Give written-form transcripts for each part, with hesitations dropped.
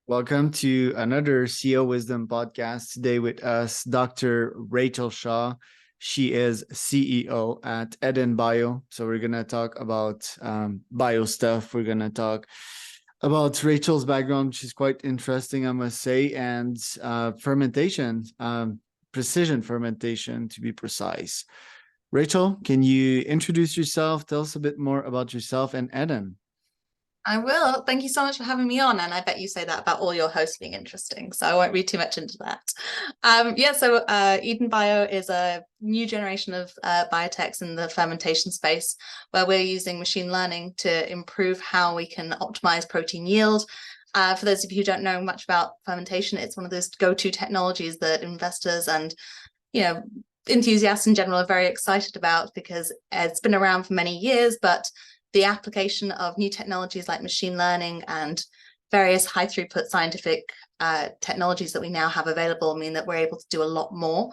Welcome to another CEO Wisdom podcast. Today with us, Dr. Rachel Shaw. She is CEO at Eden Bio. So we're going to talk about bio stuff. We're going to talk about Rachel's background, which is quite interesting, I must say, and fermentation, precision fermentation to be precise. Rachel, can you introduce yourself? Tell us a bit more about yourself and Eden. I will. Thank you so much for having me on. And I bet you say that about all your hosts being interesting. So I won't read too much into that. Eden Bio is a new generation of biotechs in the fermentation space where we're using machine learning to improve how we can optimize protein yield. For those of you who don't know much about fermentation, it's one of those go-to technologies that investors and, enthusiasts in general are very excited about because it's been around for many years, but the application of new technologies like machine learning and various high throughput scientific technologies that we now have available mean that we're able to do a lot more,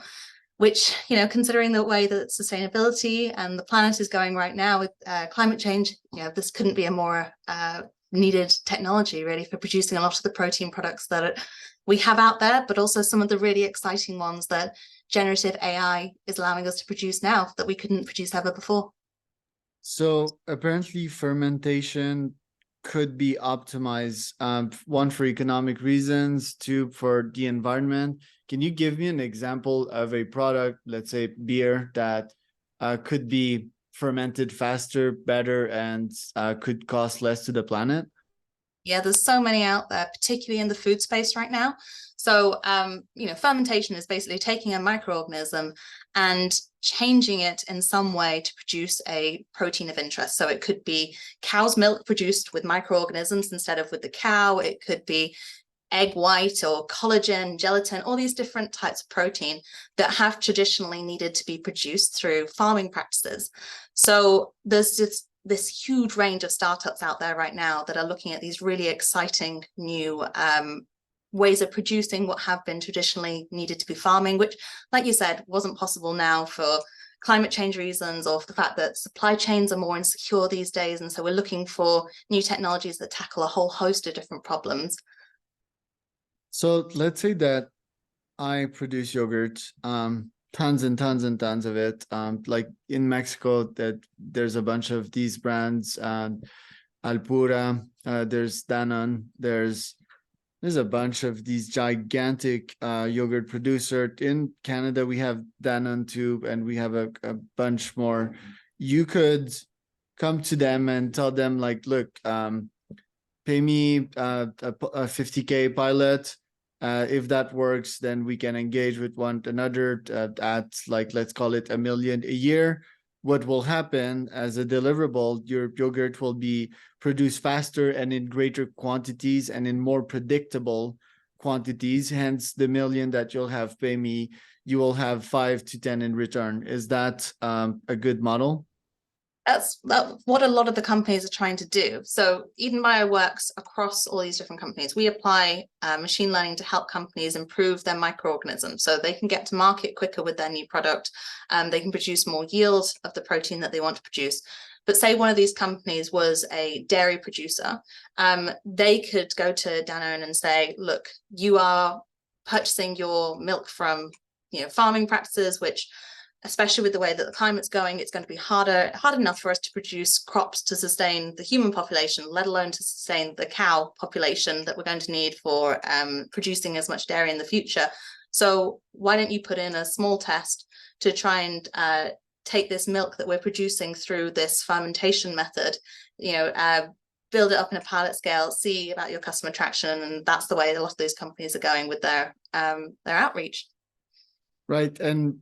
which, considering the way that sustainability and the planet is going right now with climate change, this couldn't be a more needed technology really for producing a lot of the protein products that we have out there, but also some of the really exciting ones that generative AI is allowing us to produce now that we couldn't produce ever before. So apparently fermentation could be optimized, one for economic reasons, two for the environment. Can you give me an example of a product, let's say beer, that could be fermented faster, better, and could cost less to the planet? Yeah, there's so many out there, particularly in the food space right now. So, fermentation is basically taking a microorganism and changing it in some way to produce a protein of interest. So it could be cow's milk produced with microorganisms instead of with the cow. It could be egg white or collagen, gelatin, all these different types of protein that have traditionally needed to be produced through farming practices. So there's just this huge range of startups out there right now that are looking at these really exciting new ways of producing what have been traditionally needed to be farming, which, like you said, wasn't possible now for climate change reasons or for the fact that supply chains are more insecure these days. And so we're looking for new technologies that tackle a whole host of different problems. So let's say that I produce yogurt, tons and tons and tons of it. Like in Mexico, that there's a bunch of these brands, Alpura, there's Danone, there's a bunch of these gigantic yogurt producer. In Canada, we have Danone too, and we have a bunch more. You could come to them and tell them like, look, pay me a 50K pilot. If that works, then we can engage with one another at like, let's call it $1 million a year. What will happen as a deliverable, your yogurt will be produced faster and in greater quantities and in more predictable quantities. Hence the $1 million that you'll have pay me, you will have 5 to 10 in return. Is that a good model? That's what a lot of the companies are trying to do. So Eden Bio works across all these different companies. We apply machine learning to help companies improve their microorganisms so they can get to market quicker with their new product. They can produce more yield of the protein that they want to produce. But say one of these companies was a dairy producer, they could go to Danone and say, look, you are purchasing your milk from farming practices, which especially with the way that the climate's going, it's going to be hard enough for us to produce crops to sustain the human population, let alone to sustain the cow population that we're going to need for producing as much dairy in the future. So why don't you put in a small test to try and take this milk that we're producing through this fermentation method, build it up in a pilot scale, see about your customer traction, and that's the way a lot of those companies are going with their outreach. Right. And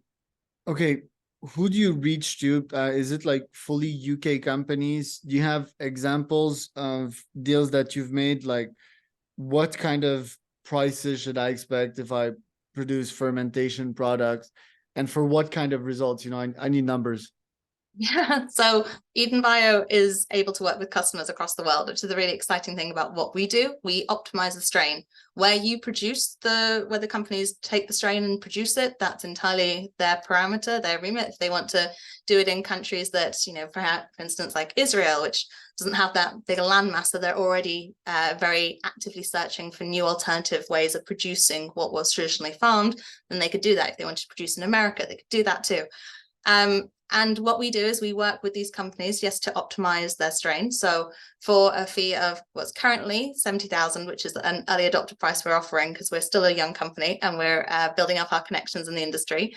okay, who do you reach to? Is it like fully UK companies? Do you have examples of deals that you've made? Like, what kind of prices should I expect if I produce fermentation products? And for what kind of results? I need numbers. Yeah, so Eden Bio is able to work with customers across the world, which is the really exciting thing about what we do. We optimize the strain. Where you produce where the companies take the strain and produce it, that's entirely their parameter, their remit. If they want to do it in countries that, perhaps, for instance, like Israel, which doesn't have that big a land mass, so they're already very actively searching for new alternative ways of producing what was traditionally farmed, then they could do that. If they wanted to produce in America, they could do that too. And what we do is we work with these companies, yes, to optimize their strain. So for a fee of what's currently 70,000, which is an early adopter price we're offering because we're still a young company and we're building up our connections in the industry,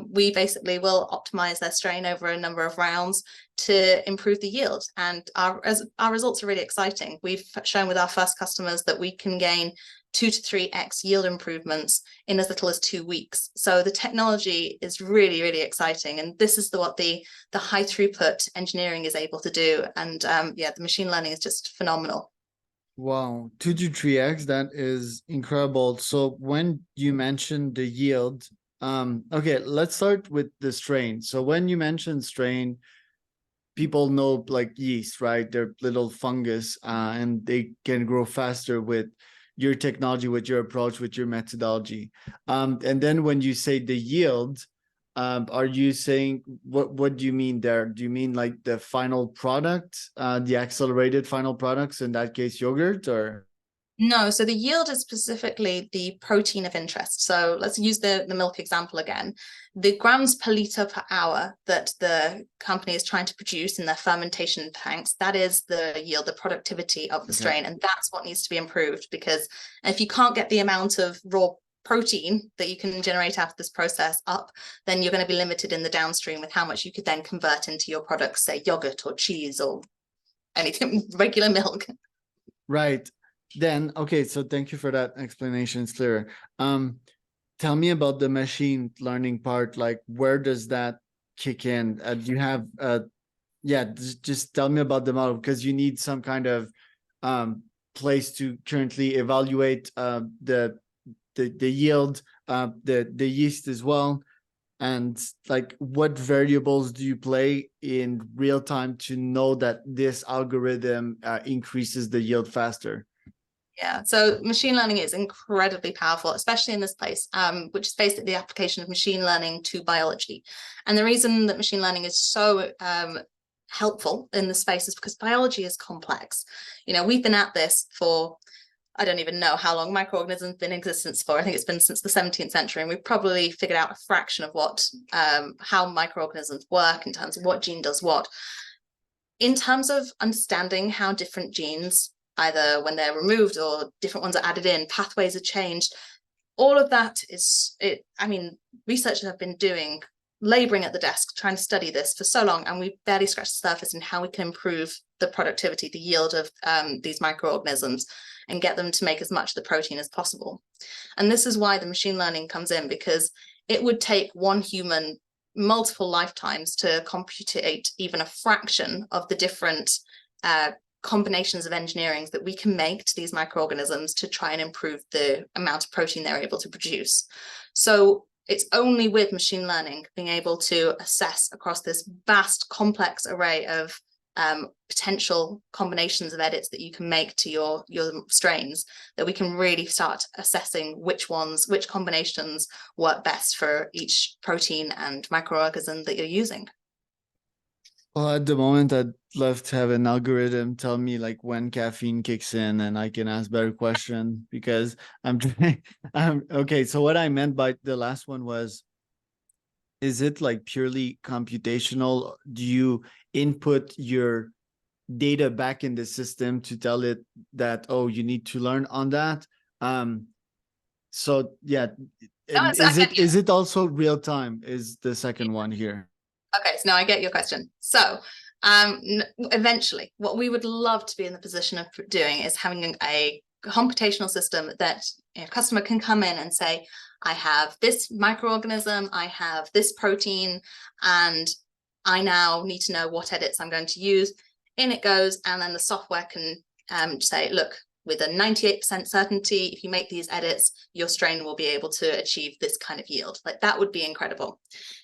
we basically will optimize their strain over a number of rounds to improve the yield. And our results are really exciting. We've shown with our first customers that we can gain 2 to 3x yield improvements in as little as 2 weeks. So the technology is really, really exciting. And this is what the high throughput engineering is able to do. And yeah, the machine learning is just phenomenal. Wow, 2 to 3x, that is incredible. So when you mentioned the yield, okay, let's start with the strain. So when you mentioned strain, people know like yeast, right? They're little fungus, and they can grow faster with your technology, with your approach, with your methodology. And then when you say the yield, are you saying what do you mean there? Do you mean like the final product, the accelerated final products, in that case, yogurt, or? No, so the yield is specifically the protein of interest. So let's use the milk example again. The grams per liter per hour that the company is trying to produce in their fermentation tanks, that is the yield, the productivity of the strain. And that's what needs to be improved, because if you can't get the amount of raw protein that you can generate out of this process up, then you're going to be limited in the downstream with how much you could then convert into your products, say yogurt or cheese or anything, regular milk. Right. Then, okay, so thank you for that explanation. It's clearer. Tell me about the machine learning part. Like, where does that kick in? Do you have, yeah, just tell me about the model, because you need some kind of place to currently evaluate the yield, the yeast as well. And like, what variables do you play in real time to know that this algorithm increases the yield faster? Yeah, so machine learning is incredibly powerful, especially in this place, which is basically the application of machine learning to biology. And the reason that machine learning is so helpful in this space is because biology is complex. We've been at this for, I don't even know how long microorganisms have been in existence for. I think it's been since the 17th century, and we've probably figured out a fraction of how microorganisms work in terms of what gene does what. In terms of understanding how different genes, either when they're removed or different ones are added in, pathways are changed, all of that is it. I mean, researchers have been laboring at the desk trying to study this for so long, and we barely scratched the surface in how we can improve the productivity, the yield of these microorganisms, and get them to make as much of the protein as possible. And this is why the machine learning comes in, because it would take one human multiple lifetimes to computate even a fraction of the different combinations of engineerings that we can make to these microorganisms to try and improve the amount of protein they're able to produce. So it's only with machine learning being able to assess across this vast, complex array of potential combinations of edits that you can make to your strains that we can really start assessing which combinations work best for each protein and microorganism that you're using. Well, at the moment, I'd love to have an algorithm tell me like when caffeine kicks in, and I can ask better questions, because I'm trying. Okay. So what I meant by the last one was, is it like purely computational? Do you input your data back in the system to tell it that, oh, you need to learn on that? So yeah, and is it also real time? Is the second one here? Okay, so now I get your question. So eventually, what we would love to be in the position of doing is having a computational system that a customer can come in and say, I have this microorganism, I have this protein, and I now need to know what edits I'm going to use. In it goes, and then the software can say, look, with a 98% certainty, if you make these edits, your strain will be able to achieve this kind of yield. Like that would be incredible.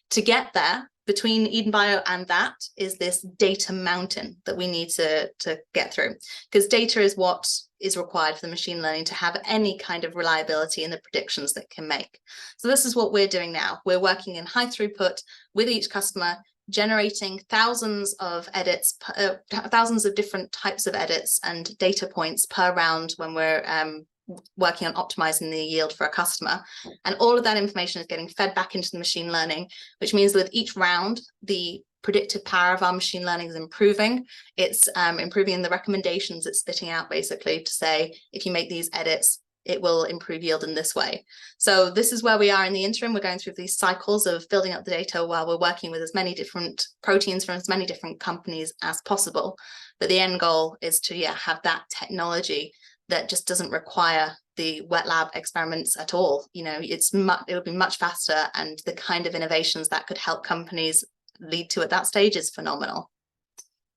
To get there, between Eden Bio and that is this data mountain that we need to get through, because data is what is required for the machine learning to have any kind of reliability in the predictions that it can make. So this is what we're doing now. We're working in high throughput with each customer, generating thousands of edits, thousands of different types of edits and data points per round when we're working on optimizing the yield for a customer. And all of that information is getting fed back into the machine learning, which means with each round, the predictive power of our machine learning is improving. It's improving the recommendations it's spitting out, basically, to say, if you make these edits, it will improve yield in this way. So this is where we are in the interim. We're going through these cycles of building up the data while we're working with as many different proteins from as many different companies as possible. But the end goal is to have that technology that just doesn't require the wet lab experiments at all. You know, it'll be much faster, and the kind of innovations that could help companies lead to at that stage is phenomenal.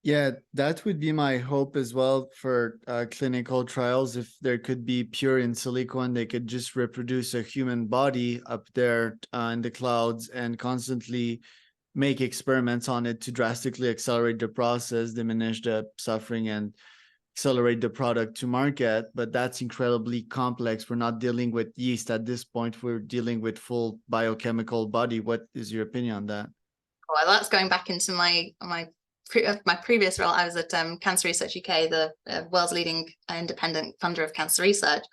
Yeah, that would be my hope as well for clinical trials. If there could be pure in silico and they could just reproduce a human body up there in the clouds and constantly make experiments on it to drastically accelerate the process, diminish the suffering, and accelerate the product to market. But that's incredibly complex. We're not dealing with yeast at this point. We're dealing with full biochemical body. What is your opinion on that? Well, that's going back into my previous role. I was at Cancer Research UK, the world's leading independent funder of cancer research.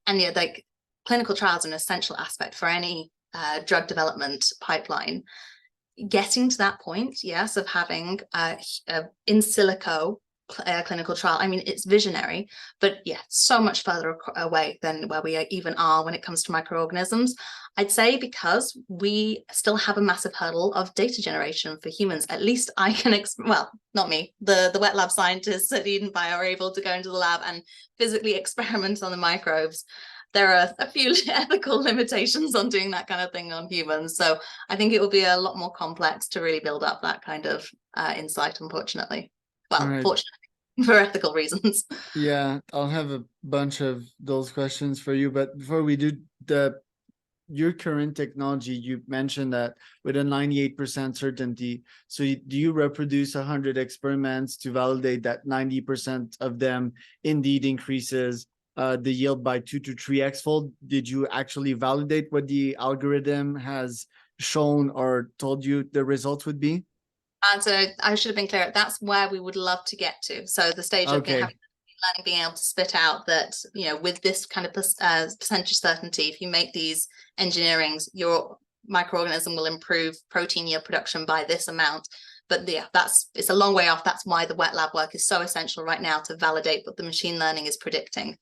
And like clinical trials are an essential aspect for any drug development pipeline. Getting to that point, yes, of having in silico clinical trial, I mean, it's visionary, but so much further away than where we even are when it comes to microorganisms. I'd say because we still have a massive hurdle of data generation for humans. At least I can, well, not me, the wet lab scientists at Eden Bio are able to go into the lab and physically experiment on the microbes. There are a few ethical limitations on doing that kind of thing on humans. So I think it will be a lot more complex to really build up that kind of insight, unfortunately. Well, Right. fortunately, for ethical reasons. Yeah, I'll have a bunch of those questions for you. But before we do, your current technology, you mentioned that with a 98% certainty. So do you reproduce 100 experiments to validate that 90% of them indeed increases the yield by 2 to 3x fold? Did you actually validate what the algorithm has shown or told you the results would be? And so I should have been clear. That's where we would love to get to. So the stage of having learning, being able to spit out that, with this kind of percentage certainty, if you make these engineerings, your microorganism will improve protein yield production by this amount. But it's a long way off. That's why the wet lab work is so essential right now to validate what the machine learning is predicting.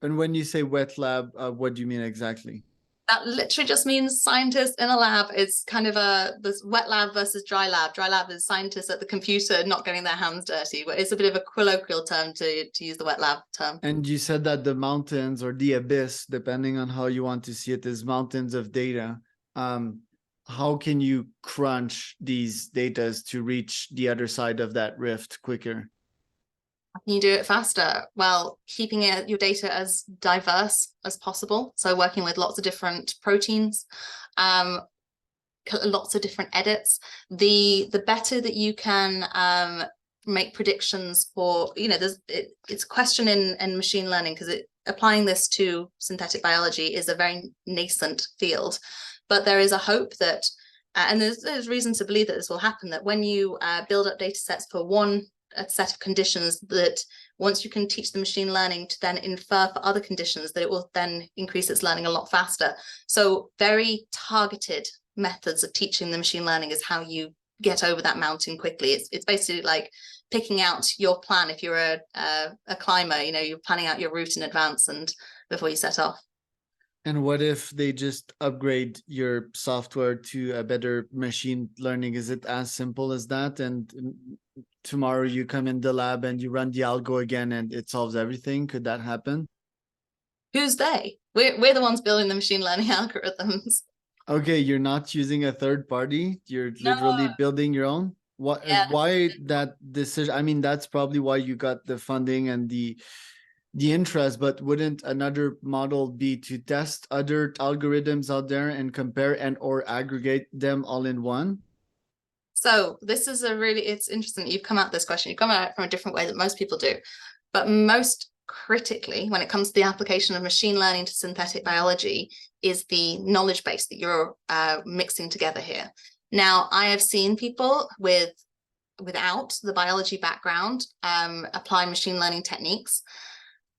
And when you say wet lab, what do you mean exactly? That literally just means scientists in a lab. It's kind of this wet lab versus dry lab. Dry lab is scientists at the computer not getting their hands dirty, but it's a bit of a colloquial term to use the wet lab term. And you said that the mountains or the abyss, depending on how you want to see it, is mountains of data. How can you crunch these data to reach the other side of that rift quicker? Can you do it faster? Well, keeping your data as diverse as possible. So working with lots of different proteins, lots of different edits. The better that you can make predictions for, it's a question in machine learning, because applying this to synthetic biology is a very nascent field. But there is a hope that, and there's reason to believe that this will happen, that when you build up data sets for a set of conditions, that once you can teach the machine learning to then infer for other conditions, that it will then increase its learning a lot faster. So very targeted methods of teaching the machine learning is how you get over that mountain quickly. It's basically like picking out your plan. If you're a climber, you're planning out your route in advance and before you set off. And what if they just upgrade your software to a better machine learning? Is it as simple as that? And tomorrow you come in the lab and you run the algo again and it solves everything? Could that happen? Who's they? We're the ones building the machine learning algorithms. Okay, you're not using a third party. You're literally building your own. Why that decision? I mean, that's probably why you got the funding and the the interest, but wouldn't another model be to test other algorithms out there and compare and or aggregate them all in one? So this is it's interesting that you've come at this question. You've come at it from a different way that most people do. But most critically, when it comes to the application of machine learning to synthetic biology, is the knowledge base that you're mixing together here. Now, I have seen people without the biology background apply machine learning techniques.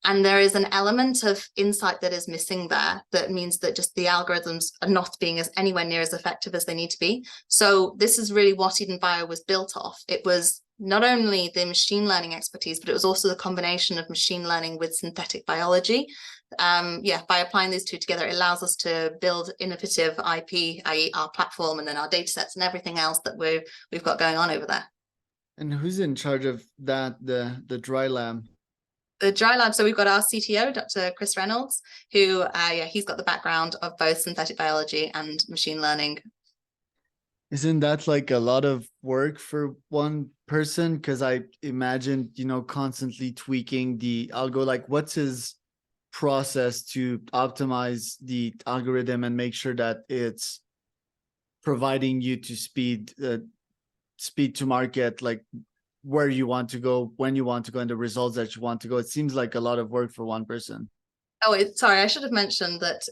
And there is an element of insight that is missing there. That means that just the algorithms are not being anywhere near as effective as they need to be. So this is really what Eden Bio was built off. It was not only the machine learning expertise, but it was also the combination of machine learning with synthetic biology. By applying these two together, it allows us to build innovative IP, i.e. our platform, and then our data sets and everything else that we've got going on over there. And who's in charge of that, the dry lab? The dry lab, so we've got our CTO, Dr. Chris Reynolds, who he's got the background of both synthetic biology and machine learning. Isn't that like a lot of work for one person? Because I imagine, constantly tweaking the algo. Like, what's his process to optimize the algorithm and make sure that it's providing you to speed to market, like where you want to go, when you want to go, and the results that you want to go? It seems like a lot of work for one person. Oh, sorry, I should have mentioned that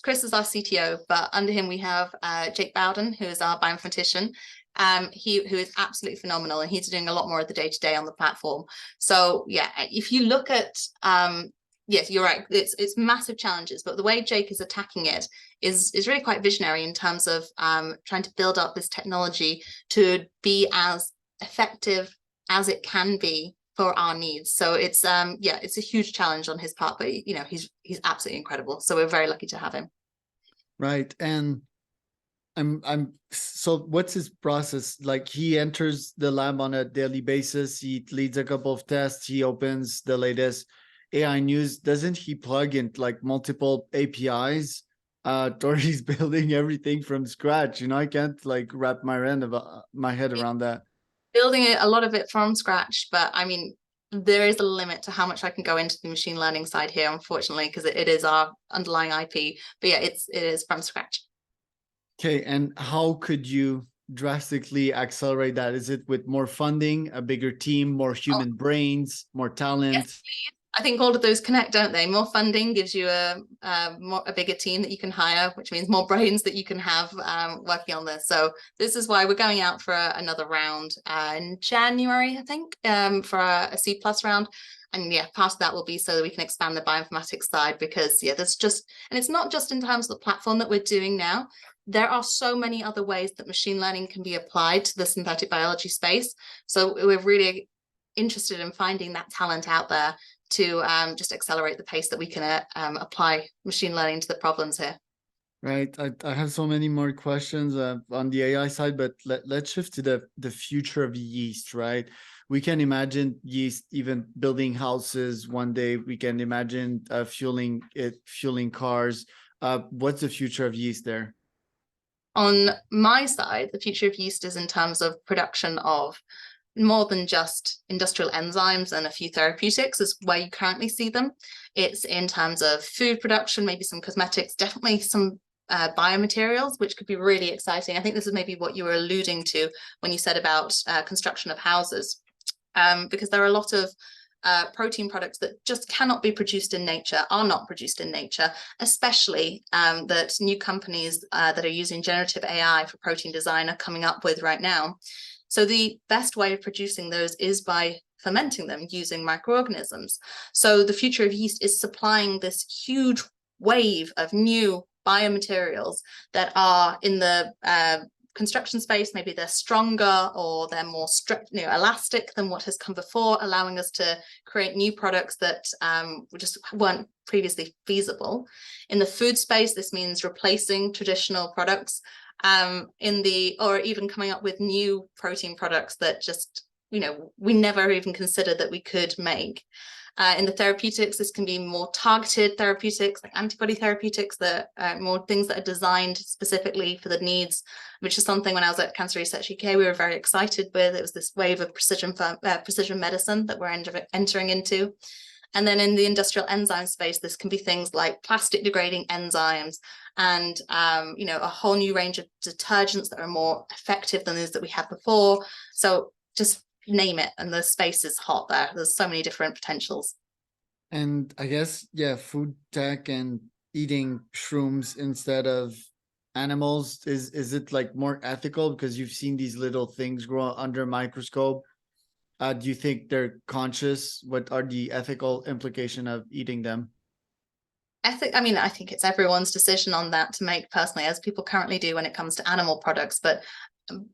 Chris is our CTO, but under him we have Jake Bowden, who is our bioinformatician, who is absolutely phenomenal, and he's doing a lot more of the day-to-day on the platform. So yeah, if you look at yes, you're right, it's massive challenges, but the way Jake is attacking it is really quite visionary in terms of trying to build up this technology to be as effective as it can be for our needs. So it's it's a huge challenge on his part, but he's absolutely incredible. So we're very lucky to have him. Right. And so what's his process? Like, he enters the lab on a daily basis, he leads a couple of tests, he opens the latest AI news. Doesn't he plug in like multiple APIs? Or he's building everything from scratch? I can't like wrap my head around that. Building a lot of it from scratch, but I mean, there is a limit to how much I can go into the machine learning side here, unfortunately, because it is our underlying IP. But yeah, it is from scratch. Okay, and how could you drastically accelerate that? Is it with more funding, a bigger team, more human brains, more talent? Yes, I think all of those connect, don't they? More funding gives you a bigger team that you can hire, which means more brains that you can have working on this. So this is why we're going out for another round in January, I think, for a C+ round. And yeah, part of that will be so that we can expand the bioinformatics side, because there's just, and it's not just in terms of the platform that we're doing now. There are so many other ways that machine learning can be applied to the synthetic biology space. So we're really interested in finding that talent out there to just accelerate the pace that we can apply machine learning to the problems here. Right. I have so many more questions on the AI side, but let's shift to the future of yeast, right? We can imagine yeast even building houses one day. We can imagine fueling cars. What's the future of yeast there? On my side, the future of yeast is in terms of production of more than just industrial enzymes and a few therapeutics is where you currently see them. It's in terms of food production, maybe some cosmetics, definitely some biomaterials, which could be really exciting. I think this is maybe what you were alluding to when you said about construction of houses, because there are a lot of protein products that just cannot be produced in nature, are not produced in nature, especially that new companies that are using generative AI for protein design are coming up with right now. So the best way of producing those is by fermenting them using microorganisms. So the future of yeast is supplying this huge wave of new biomaterials that are in the construction space. Maybe they're stronger or they're more elastic than what has come before, allowing us to create new products that just weren't previously feasible. In the food space, this means replacing traditional products or even coming up with new protein products that just we never even considered that we could make. In the therapeutics, this can be more targeted therapeutics, like antibody therapeutics, that are more things that are designed specifically for the needs, which is something when I was at Cancer Research UK we were very excited with. It was this wave of precision medicine that we're entering into. And then in the industrial enzyme space, this can be things like plastic degrading enzymes and, a whole new range of detergents that are more effective than those that we had before. So just name it, and the space is hot there. There's so many different potentials. And I guess, yeah, food tech and eating shrooms instead of animals, is it like more ethical because you've seen these little things grow under a microscope? Do you think they're conscious? What are the ethical implication of eating them? I think it's everyone's decision on that to make personally, as people currently do when it comes to animal products. But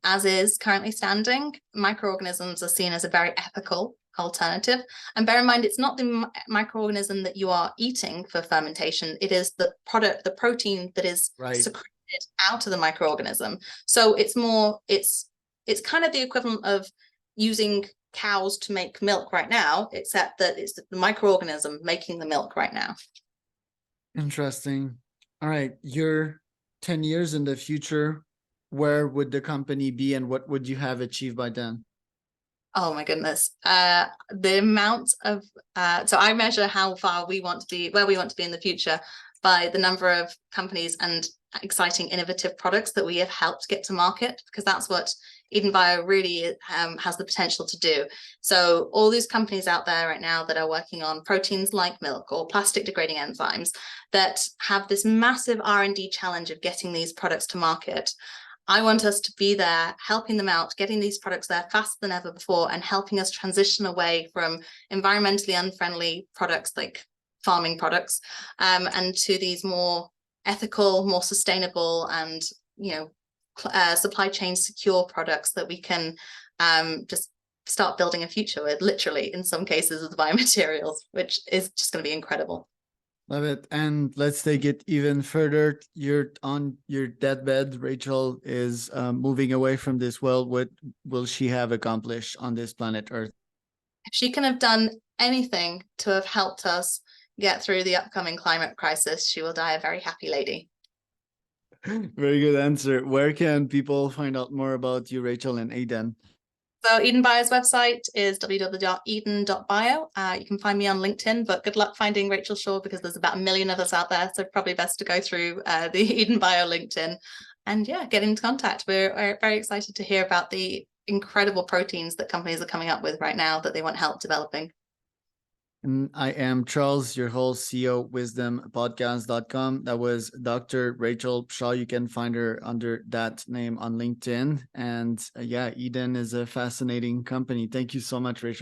as is currently standing, microorganisms are seen as a very ethical alternative. And bear in mind, it's not the microorganism that you are eating for fermentation. It is the product, the protein that is Right. secreted out of the microorganism. So it's kind of the equivalent of using cows to make milk right now, except that it's the microorganism making the milk right now. Interesting. All right. You're 10 years in the future. Where would the company be and what would you have achieved by then? Oh my goodness. The amount of so I measure how far we want to be, where we want to be in the future, by the number of companies and exciting innovative products that we have helped get to market, because that's what Eden Bio really has the potential to do. So all these companies out there right now that are working on proteins like milk or plastic degrading enzymes that have this massive R&D challenge of getting these products to market. I want us to be there, helping them out, getting these products there faster than ever before, and helping us transition away from environmentally unfriendly products like farming products, and to these more ethical, more sustainable, and supply chain secure products that we can just start building a future with, literally in some cases with biomaterials, which is just going to be incredible. Love it. And let's take it even further. You're on your deathbed. Rachel is moving away from this world. What will she have accomplished on this planet Earth? If she can have done anything to have helped us get through the upcoming climate crisis, she will die a very happy lady. Very good answer. Where can people find out more about you, Rachel, and Aidan? So Eden Bio's website is www.eden.bio. You can find me on LinkedIn, but good luck finding Rachel Shaw because there's about 1 million of us out there. So probably best to go through the Eden Bio LinkedIn and get into contact. We're very excited to hear about the incredible proteins that companies are coming up with right now that they want help developing. And I am Charles, your host, CEO wisdompodcast.com. That was Dr. Rachel Shaw. You can find her under that name on LinkedIn. And Eden is a fascinating company. Thank you so much, Rachel.